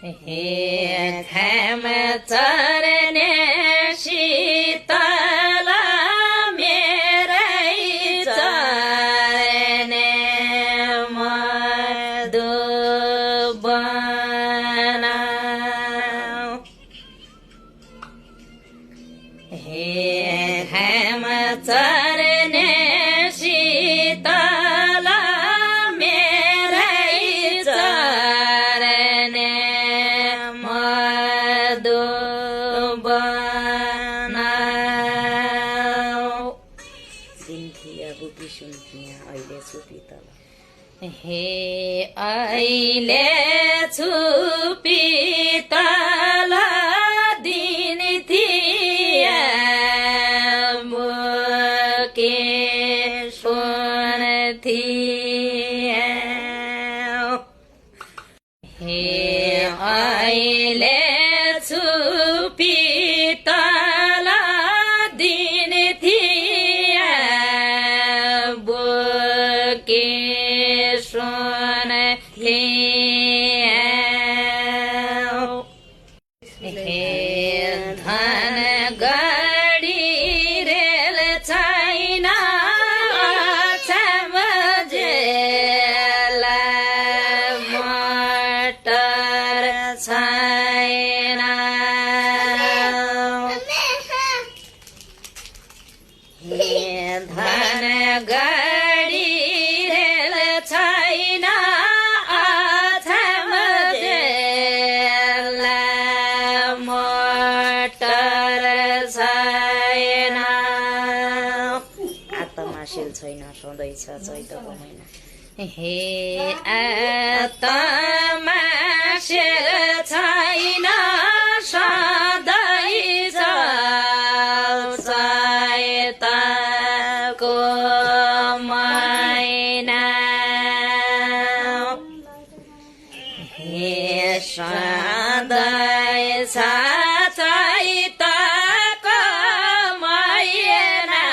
हे घाम चर्ने शीतल मेरै चर्ने मधुवन हे घाम चर्ने शीतल मेरै चर्ने मधुवन सिन्थिया बुकी सुन्थिया अहिले छुपी तल हे अहिले छुपी तल दिन थिया बोके सुन थिया हे अहिले छुपी तल दिन थिया बोके सुन थिया हे धन गढी रेल छैन छमजेला मटर छैन हे धन गढी रेल छैन छमजेला मटर छैन आत्माशील छैन सधैँ छ चैतको महिना हे आत्माशील छैन सधैँ छ चैतको महिना हे सधैँ छ चैतको महिना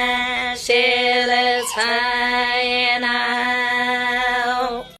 आत्माशील छैन